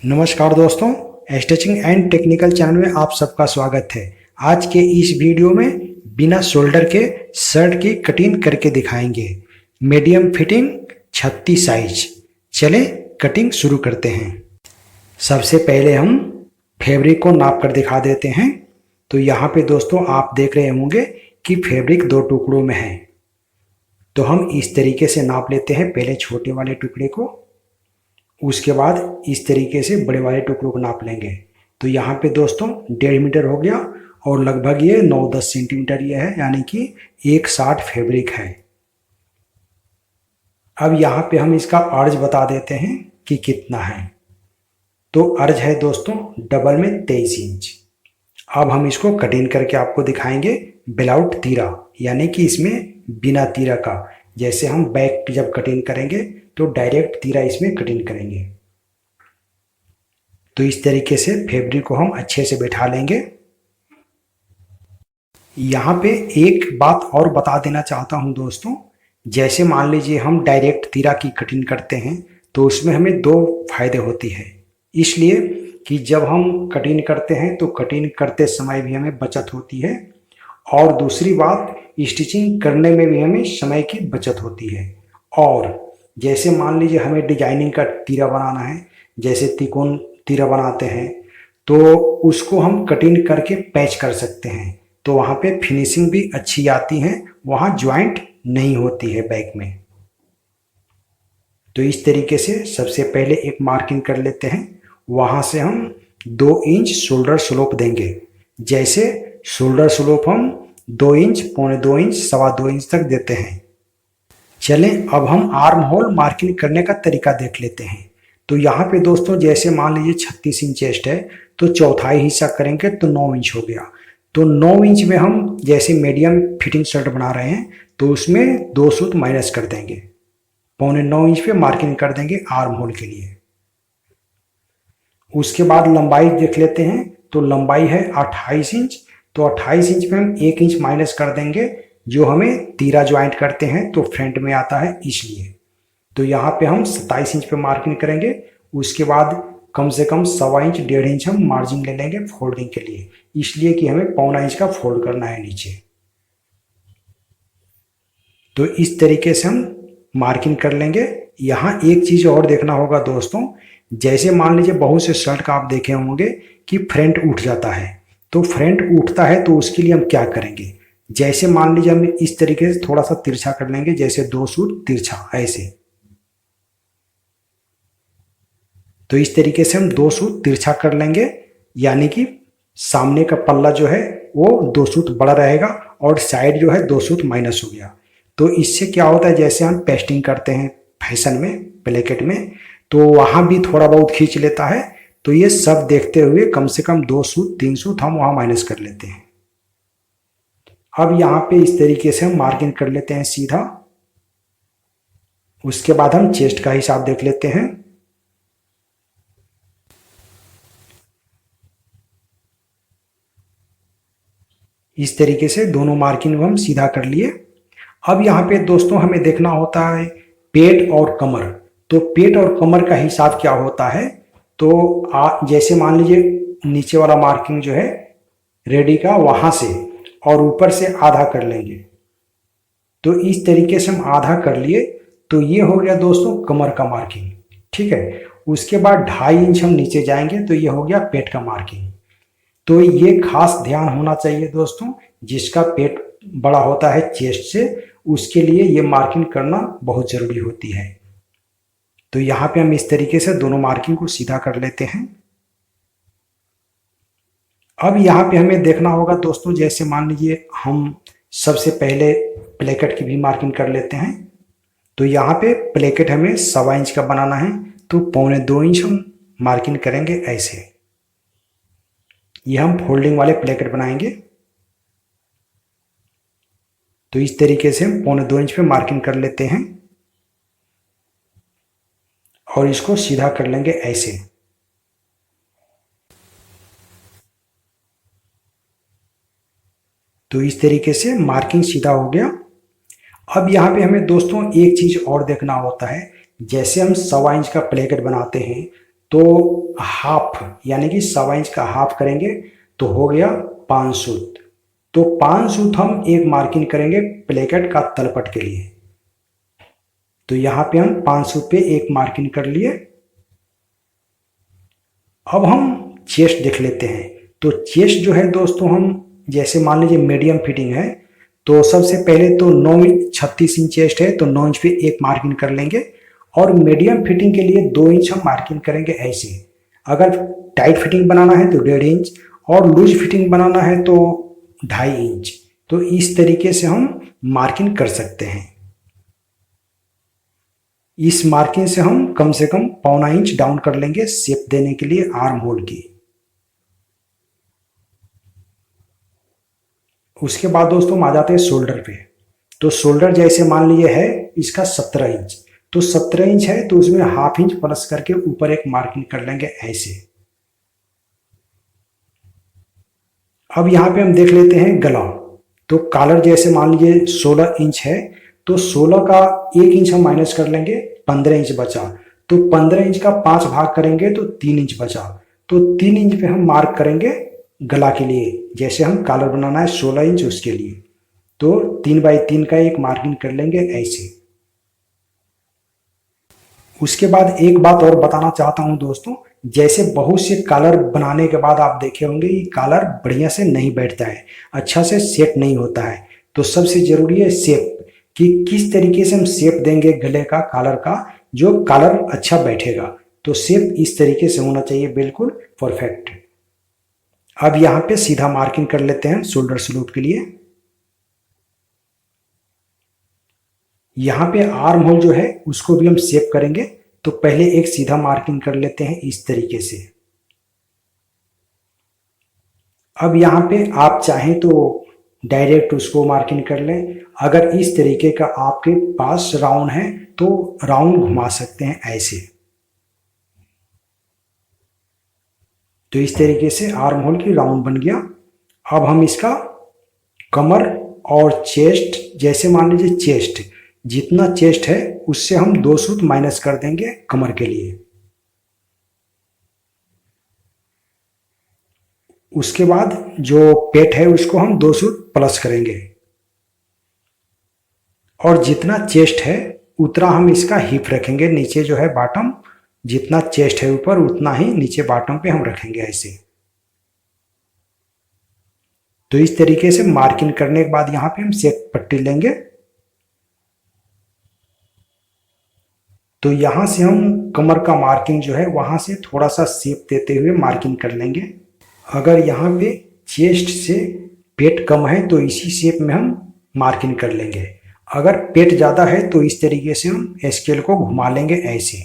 नमस्कार दोस्तों, stitching and technical channel में आप सबका स्वागत है। आज के इस वीडियो में बिना शोल्डर के शर्ट की कटिंग करके दिखाएंगे। Medium fitting 36 size. चलें कटिंग शुरू करते हैं। सबसे पहले हम फैब्रिक को नाप कर दिखा देते हैं। तो यहाँ पे दोस्तों आप देख रहे होंगे कि फैब्रिक 2 टुकड़ों में है। तो हम इस तरीके से नाप लेते हैं, पहले छोटे वाले टुकड़े को, उसके बाद इस तरीके से बड़े वाले टुकड़ों को नाप लेंगे। तो यहाँ पे दोस्तों 1.5 मीटर हो गया और लगभग ये 9-10 सेंटीमीटर ये है, यानी कि 160 फैब्रिक है। अब यहाँ पे हम इसका अर्ज बता देते हैं कि कितना है। तो अर्ज है दोस्तों डबल में 23 इंच। अब हम इसको कटिंग करके आपको दिखाएंगे विदाउट तीरा, यानी कि इसमें बिना तीरा का। जैसे हम बैक जब कटिंग करेंगे तो डायरेक्ट तीरा इसमें कटिंग करेंगे। तो इस तरीके से फैब्रिक को हम अच्छे से बैठा लेंगे। यहाँ पे एक बात और बता देना चाहता हूँ दोस्तों, जैसे मान लीजिए हम डायरेक्ट तीरा की कटिंग करते हैं तो उसमें हमें 2 फायदे होती है। इसलिए कि जब हम कटिंग करते हैं तो कटिंग करते समय भी हमें बचत होती है, और दूसरी बात स्टिचिंग करने में भी हमें समय की बचत होती है। और जैसे मान लीजिए हमें डिजाइनिंग का तीरा बनाना है, जैसे त्रिकोण तीरा बनाते हैं, तो उसको हम कटिंग करके पैच कर सकते हैं। तो वहाँ पे फिनिशिंग भी अच्छी आती है, वहाँ ज्वाइंट नहीं होती है बैक में। तो इस तरीके से सबसे पहले एक मार्किंग कर लेते हैं। वहाँ से हम 2 इंच शोल्डर स्लोप देंगे। जैसे शोल्डर स्लोप हम 2 इंच, पौने 2 इंच, 2.25 इंच तक देते हैं। चलें अब हम आर्म होल मार्किंग करने का तरीका देख लेते हैं। तो यहाँ पे दोस्तों जैसे मान लीजिए 36 इंच चेस्ट है, तो चौथाई हिस्सा करेंगे तो 9 इंच हो गया। तो 9 इंच में हम जैसे मीडियम फिटिंग शर्ट बना रहे हैं तो उसमें 2 सूत माइनस कर देंगे, पौने 9 इंच पे मार्किंग कर देंगे आर्म होल के लिए। उसके बाद लंबाई देख लेते हैं। तो लंबाई है 28 इंच। तो 28 इंच में हम 1 इंच माइनस कर देंगे, जो हमें तीरा ज्वाइंट करते हैं तो फ्रंट में आता है इसलिए। तो यहाँ पे हम 27 इंच पे मार्किंग करेंगे। उसके बाद कम से कम 1.25 इंच, 1.5 इंच हम मार्जिन ले लेंगे फोल्डिंग के लिए, इसलिए कि हमें 1.25 इंच का फोल्ड करना है नीचे। तो इस तरीके से हम मार्किंग कर लेंगे। यहाँ एक चीज और देखना होगा दोस्तों, जैसे मान लीजिए बहुत से शर्ट का आप देखे होंगे कि फ्रंट उठ जाता है। तो फ्रंट उठता है तो उसके लिए हम क्या करेंगे, जैसे मान लीजिए हम इस तरीके से थोड़ा सा तिरछा कर लेंगे, जैसे 2 सूत तिरछा ऐसे। तो इस तरीके से हम 2 सूत तिरछा कर लेंगे, यानी कि सामने का पल्ला जो है वो 2 सूत बड़ा रहेगा और साइड जो है 2 सूत माइनस हो गया। तो इससे क्या होता है, जैसे हम पेस्टिंग करते हैं फैशन में, प्लेकेट में, तो वहां भी थोड़ा बहुत खींच लेता है। तो ये सब देखते हुए कम से कम 2 सूत 3 सूत हम वहां माइनस कर लेते हैं। अब यहाँ पे इस तरीके से हम मार्किंग कर लेते हैं सीधा। उसके बाद हम चेस्ट का हिसाब देख लेते हैं। इस तरीके से दोनों मार्किंग हम सीधा कर लिए। अब यहाँ पे दोस्तों हमें देखना होता है पेट और कमर। तो पेट और कमर का हिसाब क्या होता है, तो जैसे मान लीजिए नीचे वाला मार्किंग जो है रेडी का, वहां से और ऊपर से आधा कर लेंगे। तो इस तरीके से हम आधा कर लिए। तो ये हो गया दोस्तों कमर का मार्किंग, ठीक है। उसके बाद 2.5 इंच हम नीचे जाएंगे तो ये हो गया पेट का मार्किंग। तो ये खास ध्यान होना चाहिए दोस्तों, जिसका पेट बड़ा होता है चेस्ट से, उसके लिए ये मार्किंग करना बहुत जरूरी होती है। तो यहाँ पे हम इस तरीके से दोनों मार्किंग को सीधा कर लेते हैं। अब यहाँ पे हमें देखना होगा दोस्तों, जैसे मान लीजिए हम सबसे पहले प्लेकेट की भी मार्किंग कर लेते हैं। तो यहाँ पे प्लेकेट हमें 1.25 इंच का बनाना है, तो पौने 2 इंच हम मार्किंग करेंगे ऐसे। ये हम फोल्डिंग वाले प्लेकेट बनाएंगे। तो इस तरीके से हम पौने 2 इंच पे मार्किंग कर लेते हैं और इसको सीधा कर लेंगे ऐसे। तो इस तरीके से मार्किंग सीधा हो गया। अब यहाँ पे हमें दोस्तों एक चीज और देखना होता है, जैसे हम 1.25 इंच का प्लेकेट बनाते हैं तो हाफ यानी कि 1.25 इंच का हाफ करेंगे तो हो गया 5 सूत। तो 5 सूत हम एक मार्किंग करेंगे प्लेकेट का तलपट के लिए। तो यहाँ पे हम 5 सूत पे एक मार्किंग कर लिए। अब हम चेस्ट देख लेते हैं। तो चेस्ट जो है दोस्तों, हम जैसे मान लीजिए मीडियम फिटिंग है तो सबसे पहले तो 36 इंच चेस्ट है तो 9 इंच पे एक मार्किंग कर लेंगे, और मीडियम फिटिंग के लिए 2 इंच हम मार्किंग करेंगे ऐसे। अगर टाइट फिटिंग बनाना है तो 1.5 इंच, और लूज फिटिंग बनाना है तो 2.5 इंच। तो इस तरीके से हम मार्किंग कर सकते हैं। इस मार्किंग से हम कम से कम 1.25 इंच डाउन कर लेंगे शेप देने के लिए आर्म होल की। उसके बाद दोस्तों हम आ जाते हैं शोल्डर पे। तो शोल्डर जैसे मान लीजिए है इसका 17 इंच, तो 17 इंच है तो उसमें हाफ इंच प्लस करके ऊपर एक मार्किंग कर लेंगे ऐसे। अब यहाँ पे हम देख लेते हैं गला। तो कॉलर जैसे मान लीजिए 16 इंच है तो 16 का 1 इंच हम माइनस कर लेंगे, 15 इंच बचा। तो 15 इंच का 5 भाग करेंगे तो 3 इंच बचा। तो 3 इंच पे हम मार्क करेंगे गला के लिए, जैसे हम कॉलर बनाना है 16 इंच उसके लिए। तो 3x3 का एक मार्किंग कर लेंगे ऐसे। उसके बाद एक बात और बताना चाहता हूं दोस्तों, जैसे बहुत से कॉलर बनाने के बाद आप देखे होंगे ये कॉलर बढ़िया से नहीं बैठता है, अच्छा से सेट नहीं होता है। तो सबसे जरूरी है शेप, कि किस तरीके से हम शेप देंगे गले का कॉलर का जो कॉलर अच्छा बैठेगा। तो शेप इस तरीके से होना चाहिए, बिल्कुल परफेक्ट। अब यहाँ पे सीधा मार्किंग कर लेते हैं शोल्डर स्लूट के लिए। यहाँ पे आर्म होल जो है उसको भी हम शेप करेंगे, तो पहले एक सीधा मार्किंग कर लेते हैं इस तरीके से। अब यहाँ पे आप चाहें तो डायरेक्ट उसको मार्किंग कर लें, अगर इस तरीके का आपके पास राउंड है तो राउंड घुमा सकते हैं ऐसे। तो इस तरीके से आर्म होल की राउंड बन गया। अब हम इसका कमर और चेस्ट, जैसे मान लीजिए चेस्ट, जितना चेस्ट है उससे हम 2 सूत माइनस कर देंगे कमर के लिए। उसके बाद जो पेट है उसको हम 2 सूत प्लस करेंगे, और जितना चेस्ट है उतना हम इसका हिप रखेंगे। नीचे जो है बॉटम, जितना चेस्ट है ऊपर उतना ही नीचे बॉटम पे हम रखेंगे ऐसे। तो इस तरीके से मार्किंग करने के बाद यहाँ पे हम सेट पट्टी लेंगे। तो यहाँ से हम कमर का मार्किंग जो है वहाँ से थोड़ा सा शेप देते हुए मार्किंग कर लेंगे। अगर यहाँ पे चेस्ट से पेट कम है तो इसी शेप में हम मार्किंग कर लेंगे। अगर पेट ज़्यादा है तो इस तरीके से हम स्केल को घुमा लेंगे ऐसे,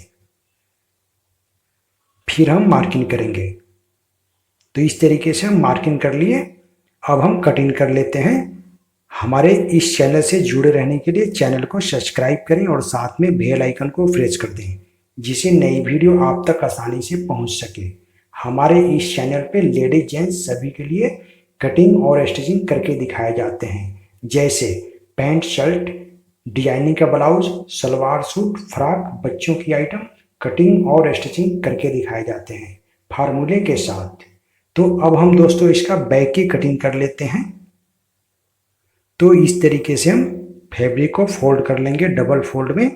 फिर हम मार्किंग करेंगे। तो इस तरीके से हम मार्किंग कर लिए। अब हम कटिंग कर लेते हैं। हमारे इस चैनल से जुड़े रहने के लिए चैनल को सब्सक्राइब करें और साथ में बेल आइकन को प्रेस कर दें, जिससे नई वीडियो आप तक आसानी से पहुंच सके। हमारे इस चैनल पे लेडीज जेंट्स सभी के लिए कटिंग और स्टिचिंग करके दिखाए जाते हैं, जैसे पैंट शर्ट, डिजाइनिंग का ब्लाउज, सलवार सूट, फ्रॉक, बच्चों की आइटम कटिंग और स्टिचिंग करके दिखाए जाते हैं फार्मूले के साथ। तो अब हम दोस्तों इसका बैक की कटिंग कर लेते हैं। तो इस तरीके से हम फैब्रिक को फोल्ड कर लेंगे डबल फोल्ड में।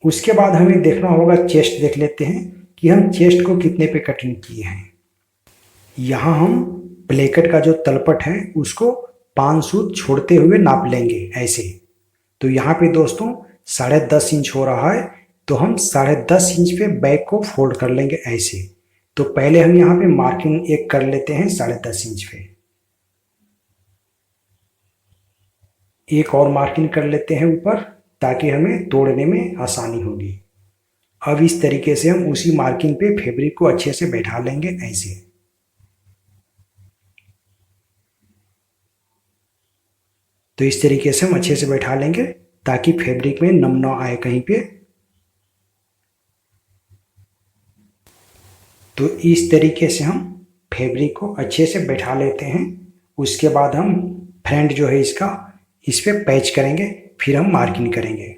उसके बाद हमें देखना होगा, चेस्ट देख लेते हैं कि हम चेस्ट को कितने पे कटिंग किए हैं। यहाँ हम प्लेकेट का जो तलपट है उसको 5 सूत छोड़ते हुए नाप लेंगे ऐसे। तो यहाँ पे दोस्तों 10.5 इंच हो रहा है, तो हम 10.5 इंच पे बैक को फोल्ड कर लेंगे ऐसे। तो पहले हम यहाँ पे मार्किंग एक कर लेते हैं 10.5 इंच पे, एक और मार्किंग कर लेते हैं ऊपर, ताकि हमें तोड़ने में आसानी होगी। अब इस तरीके से हम उसी मार्किंग पे फैब्रिक को अच्छे से बैठा लेंगे ऐसे। तो इस तरीके से हम अच्छे से बैठा लेंगे ताकि फैब्रिक में नम ना आए कहीं पे। तो इस तरीके से हम फैब्रिक को अच्छे से बैठा लेते हैं। उसके बाद हम फ्रंट जो है इसका, इस पे पैच करेंगे, फिर हम मार्किंग करेंगे।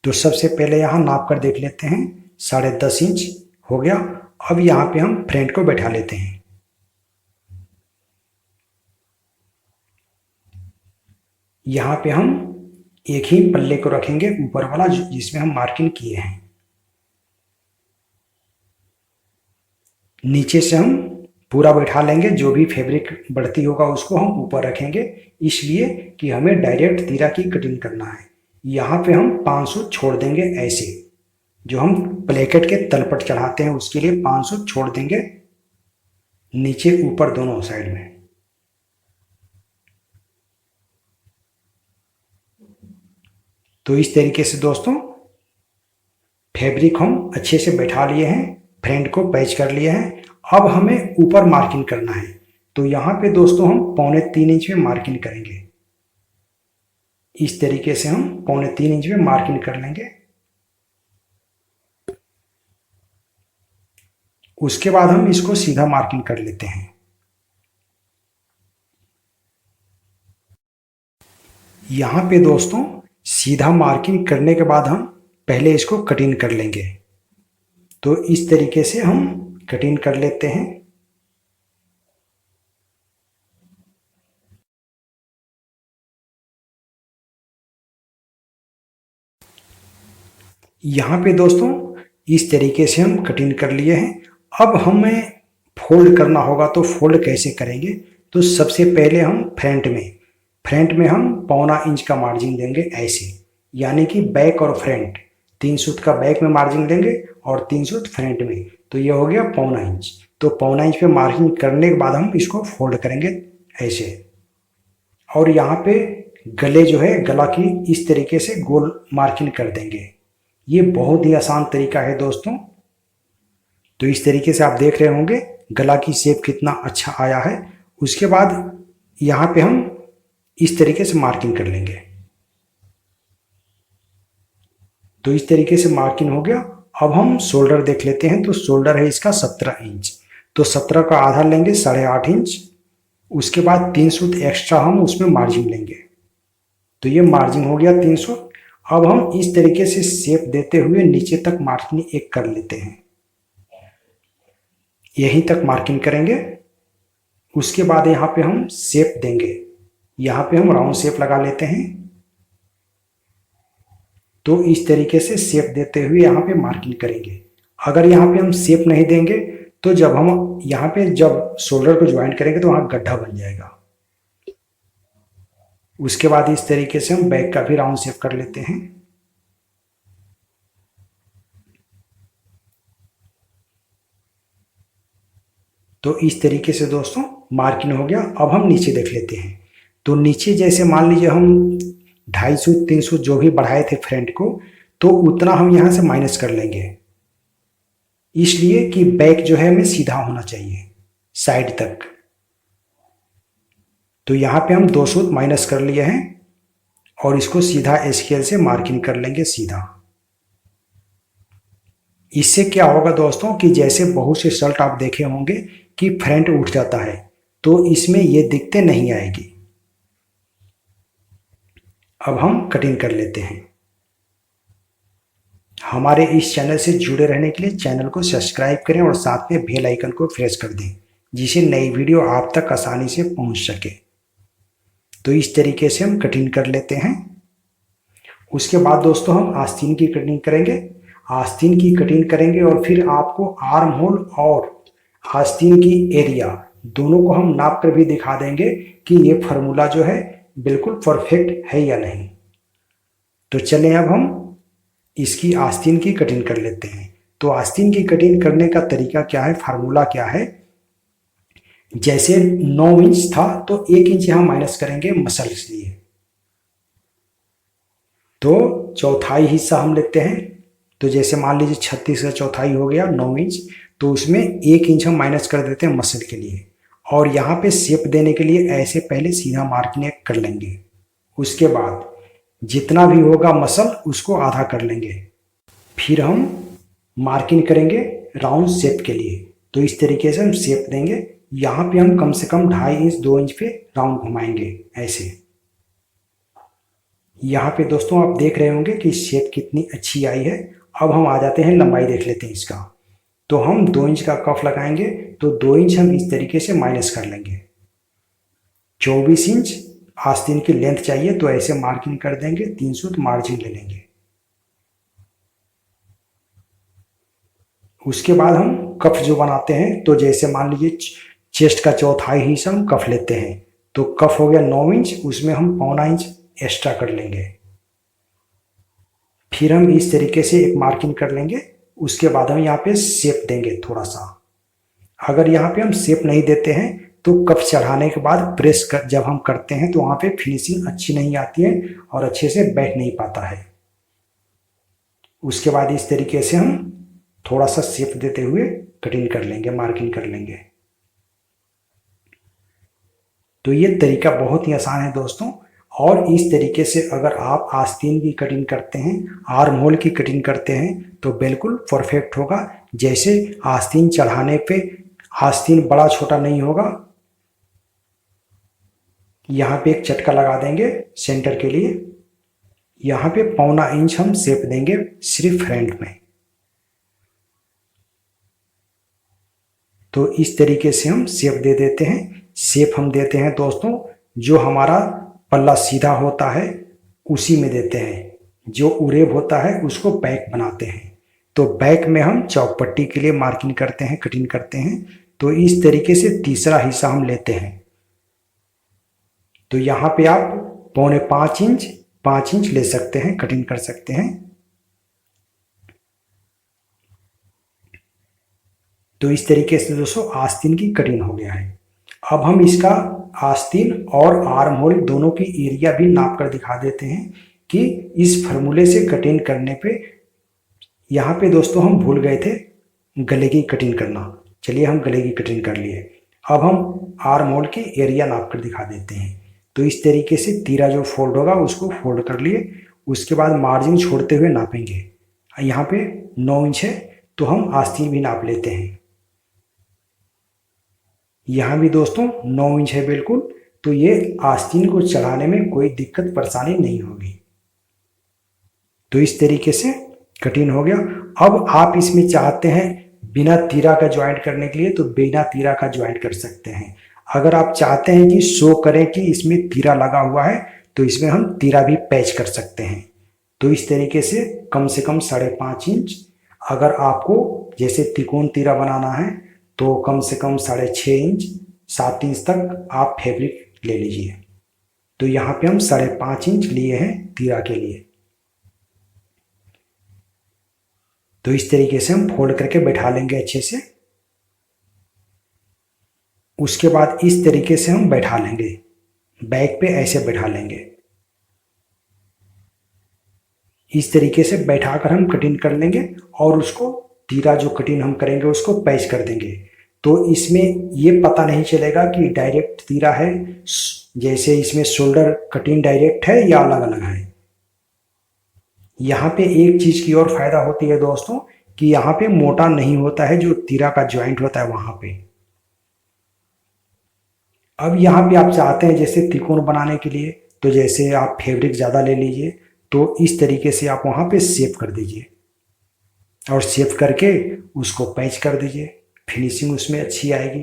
तो सबसे पहले यहाँ नाप कर देख लेते हैं 10.5 इंच हो गया। अब यहाँ पे हम फ्रंट को बैठा लेते हैं। यहाँ पे हम एक ही पल्ले को रखेंगे, ऊपर वाला जिसमें हम मार्किंग किए हैं। नीचे से हम पूरा बैठा लेंगे, जो भी फैब्रिक बढ़ती होगा उसको हम ऊपर रखेंगे, इसलिए कि हमें डायरेक्ट तीरा की कटिंग करना है। यहाँ पे हम 500 छोड़ देंगे, ऐसे जो हम प्लेकेट के तलपट चढ़ाते हैं उसके लिए 500 छोड़ देंगे, नीचे ऊपर दोनों साइड में। तो इस तरीके से दोस्तों फैब्रिक हम अच्छे से बैठा लिए हैं, फ्रंट को पैच कर लिए हैं। अब हमें ऊपर मार्किंग करना है, तो यहाँ पे दोस्तों हम 3.25 इंच में मार्किंग करेंगे। इस तरीके से हम 3.25 इंच में मार्किंग कर लेंगे। उसके बाद हम इसको सीधा मार्किंग कर लेते हैं। यहाँ पे दोस्तों सीधा मार्किंग करने के बाद हम पहले इसको कटिंग कर लेंगे। तो इस तरीके से हम कटिंग कर लेते हैं। यहाँ पे दोस्तों इस तरीके से हम कटिंग कर लिए हैं। अब हमें फोल्ड करना होगा, तो फोल्ड कैसे करेंगे? तो सबसे पहले हम फ्रंट में हम 1.25 इंच का मार्जिन देंगे, ऐसे, यानी कि बैक और फ्रंट 3 सूत का बैक में मार्जिन देंगे और 3 सूत फ्रंट में, तो ये हो गया 1.25 इंच। तो 1.25 इंच पे मार्किंग करने के बाद हम इसको फोल्ड करेंगे ऐसे, और यहाँ पे गले जो है, गला की इस तरीके से गोल मार्किंग कर देंगे। ये बहुत ही आसान तरीका है दोस्तों। तो इस तरीके से आप देख रहे होंगे गला की शेप कितना अच्छा आया है। उसके बाद यहाँ पे हम इस तरीके से मार्किंग कर लेंगे। तो इस तरीके से मार्किंग हो गया। अब हम शोल्डर देख लेते हैं। तो शोल्डर है इसका 17 इंच, तो 17 का आधा लेंगे 8.5 इंच। उसके बाद 3 सूत एक्स्ट्रा हम उसमें मार्जिन लेंगे, तो ये मार्जिन हो गया 3 सूत। अब हम इस तरीके से शेप देते हुए नीचे तक मार्किंग एक कर लेते हैं, यहीं तक मार्किंग करेंगे। उसके बाद यहाँ पे हम शेप देंगे, यहाँ पे हम राउंड शेप लगा लेते हैं। तो इस तरीके से शेप देते हुए यहाँ पे मार्किंग करेंगे। अगर यहाँ पे हम शेप नहीं देंगे तो जब हम यहाँ पे जब शोल्डर को ज्वाइन करेंगे तो वहाँ गड्ढा बन जाएगा। उसके बाद इस तरीके से हम बैक का भी राउंड शेप कर लेते हैं। तो इस तरीके से दोस्तों मार्किंग हो गया। अब हम नीचे देख लेते हैं। तो नीचे जैसे मान लीजिए हम 2.5 सूत 3 सूत जो भी बढ़ाए थे फ्रंट को, तो उतना हम यहाँ से माइनस कर लेंगे, इसलिए कि बैक जो है हमें सीधा होना चाहिए साइड तक। तो यहाँ पे हम 2 सूत माइनस कर लिए हैं और इसको सीधा स्केल से मार्किंग कर लेंगे सीधा। इससे क्या होगा दोस्तों कि जैसे बहुत से शर्ट आप देखे होंगे कि फ्रंट उठ जाता है, तो इसमें ये दिक्कतें नहीं आएगी। अब हम कटिंग कर लेते हैं। हमारे इस चैनल से जुड़े रहने के लिए चैनल को सब्सक्राइब करें और साथ में बेल आइकन को प्रेस कर दें, जिससे नई वीडियो आप तक आसानी से पहुंच सके। तो इस तरीके से हम कटिंग कर लेते हैं। उसके बाद दोस्तों हम आस्तीन की कटिंग करेंगे। आस्तीन की कटिंग करेंगे और फिर आपको आर्म होल और आस्तीन की एरिया दोनों को हम नाप कर भी दिखा देंगे कि ये फार्मूला जो है बिल्कुल परफेक्ट है या नहीं। तो चलें अब हम इसकी आस्तीन की कटिंग कर लेते हैं। तो आस्तीन की कटिंग करने का तरीका क्या है, फार्मूला क्या है? जैसे 9 इंच था तो 1 इंच यहाँ माइनस करेंगे मसल के लिए, तो चौथाई हिस्सा हम लेते हैं। तो जैसे मान लीजिए 36 का चौथाई हो गया 9 इंच, तो उसमें 1 इंच हम माइनस कर देते हैं मसल के लिए, और यहाँ पे शेप देने के लिए ऐसे पहले सीधा मार्किंग कर लेंगे। उसके बाद जितना भी होगा मसल उसको आधा कर लेंगे, फिर हम मार्किंग करेंगे राउंड शेप के लिए। तो इस तरीके से हम शेप देंगे। यहाँ पे हम कम से कम 2.5 इंच 2 इंच पे राउंड घुमाएंगे ऐसे। यहाँ पे दोस्तों आप देख रहे होंगे कि शेप कितनी अच्छी आई है। अब हम आ जाते हैं लंबाई देख लेते हैं इसका। तो हम 2 इंच का कफ लगाएंगे तो 2 इंच हम इस तरीके से माइनस कर लेंगे। 24 इंच आस्तीन की लेंथ चाहिए तो ऐसे मार्किंग कर देंगे, 300 तो मार्जिन ले लेंगे। उसके बाद हम कफ जो बनाते हैं तो जैसे मान लीजिए चेस्ट का चौथाई हिस्सा हम कफ लेते हैं तो कफ हो गया 9 इंच, उसमें हम 1.25 इंच एक्स्ट्रा कर लेंगे। फिर हम इस तरीके से एक मार्किंग कर लेंगे। उसके बाद हम यहाँ पे शेप देंगे थोड़ा सा। अगर यहाँ पे हम शेप नहीं देते हैं तो कफ चढ़ाने के बाद प्रेस कर जब हम करते हैं तो वहाँ पे फिनिशिंग अच्छी नहीं आती है और अच्छे से बैठ नहीं पाता है। उसके बाद इस तरीके से हम थोड़ा सा शेप देते हुए कटिंग कर लेंगे, मार्किंग कर लेंगे। तो ये तरीका बहुत ही आसान है दोस्तों। और इस तरीके से अगर आप आस्तीन की कटिंग करते हैं, आर्म होल की कटिंग करते हैं तो बिल्कुल परफेक्ट होगा। जैसे आस्तीन चढ़ाने पे आस्तीन बड़ा छोटा नहीं होगा। यहाँ पे एक चटका लगा देंगे सेंटर के लिए। यहाँ पे 1.25 इंच हम शेप देंगे सिर्फ फ्रंट में। तो इस तरीके से हम शेप दे देते हैं। शेप हम देते हैं दोस्तों जो हमारा पल्ला सीधा होता है उसी में देते हैं। जो उरेब होता है उसको बैक बनाते हैं। तो बैक में हम चौपट्टी के लिए मार्किंग करते हैं, कटिंग करते हैं। तो इस तरीके से तीसरा हिस्सा हम लेते हैं। तो यहाँ पे आप 5.25 इंच ले सकते हैं, कटिंग कर सकते हैं। तो इस तरीके से दोस्तों आस्तीन की कटिंग हो गया है। अब हम इसका आस्तीन और आर्म होल दोनों की एरिया भी नाप कर दिखा देते हैं कि इस फार्मूले से कटिंग करने पे। यहाँ पे दोस्तों हम भूल गए थे गले की कटिंग करना। चलिए हम गले की कटिंग कर लिए। अब हम आर्म होल की एरिया नाप कर दिखा देते हैं। तो इस तरीके से तीरा जो फोल्ड होगा उसको फोल्ड कर लिए। उसके बाद मार्जिन छोड़ते हुए नापेंगे। यहाँ पे 9 इंच है तो हम आस्तीन भी नाप लेते हैं। यहाँ भी दोस्तों 9 इंच है बिल्कुल। तो ये आस्तीन को चढ़ाने में कोई दिक्कत परेशानी नहीं होगी। तो इस तरीके से कटिंग हो गया। अब आप इसमें चाहते हैं बिना तीरा का ज्वाइंट करने के लिए तो बिना तीरा का ज्वाइंट कर सकते हैं। अगर आप चाहते हैं कि शो करें कि इसमें तीरा लगा हुआ है तो इसमें हम तीरा भी पैच कर सकते हैं। तो इस तरीके से कम 5.5 इंच। अगर आपको जैसे त्रिकोण तीरा बनाना है तो कम से कम 6.5 इंच 7 इंच तक आप फैब्रिक ले लीजिए। तो यहाँ पे हम 5.5 इंच लिए हैं तीरा के लिए। तो इस तरीके से हम फोल्ड करके बैठा लेंगे अच्छे से। उसके बाद इस तरीके से हम बैठा लेंगे, बैक पे ऐसे बैठा लेंगे। इस तरीके से बैठाकर हम कटिंग कर लेंगे और उसको तीरा जो कटिंग हम करेंगे उसको पैच कर देंगे। तो इसमें ये पता नहीं चलेगा कि डायरेक्ट तीरा है, जैसे इसमें शोल्डर कटिंग डायरेक्ट है या अलग अलग है। यहाँ पे एक चीज की और फायदा होती है दोस्तों कि यहाँ पे मोटा नहीं होता है जो तीरा का ज्वाइंट होता है वहां पे। अब यहाँ पे आप चाहते हैं जैसे त्रिकोण बनाने के लिए तो जैसे आप फैब्रिक ज़्यादा ले लीजिए तो इस तरीके से आप वहाँ पे शेप कर दीजिए और शेप करके उसको पैच कर दीजिए, फिनिशिंग उसमें अच्छी आएगी।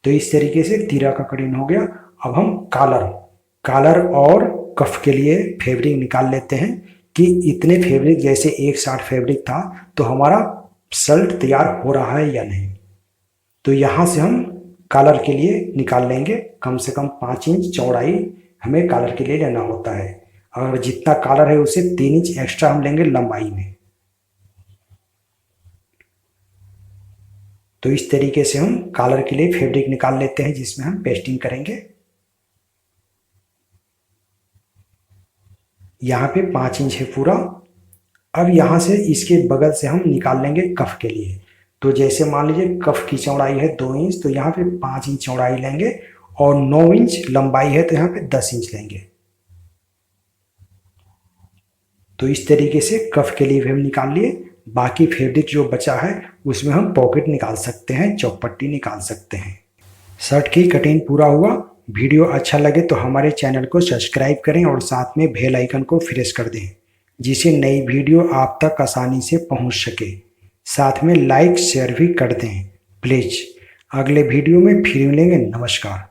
तो इस तरीके से तीरा का कटिंग हो गया। अब हम कॉलर और कफ के लिए फैब्रिक निकाल लेते हैं कि इतने फैब्रिक जैसे एक साथ फैब्रिक था तो हमारा शर्ट तैयार हो रहा है या नहीं। तो यहाँ से हम कॉलर के लिए निकाल लेंगे। कम से कम 5 इंच चौड़ाई हमें कॉलर के लिए लेना होता है। और जितना कॉलर है उसे 3 इंच एक्स्ट्रा हम लेंगे लंबाई में। तो इस तरीके से हम कॉलर के लिए फैब्रिक निकाल लेते हैं जिसमें हम पेस्टिंग करेंगे। यहाँ पे 5 इंच है पूरा। अब यहाँ से इसके बगल से हम निकाल लेंगे कफ के लिए। तो जैसे मान लीजिए कफ की चौड़ाई है 2 इंच तो यहाँ पे 5 इंच चौड़ाई लेंगे और 9 इंच लंबाई है तो यहाँ पे 10 इंच लेंगे। तो इस तरीके से कफ के लिए भी हम निकाल लिए। बाकी फैब्रिक जो बचा है उसमें हम पॉकेट निकाल सकते हैं, चौपट्टी निकाल सकते हैं। शर्ट की कटिंग पूरा हुआ। वीडियो अच्छा लगे तो हमारे चैनल को सब्सक्राइब करें और साथ में बेल आइकन को प्रेस कर दें जिससे नई वीडियो आप तक आसानी से पहुंच सके। साथ में लाइक शेयर भी कर दें प्लीज। अगले वीडियो में फिर मिलेंगे। नमस्कार।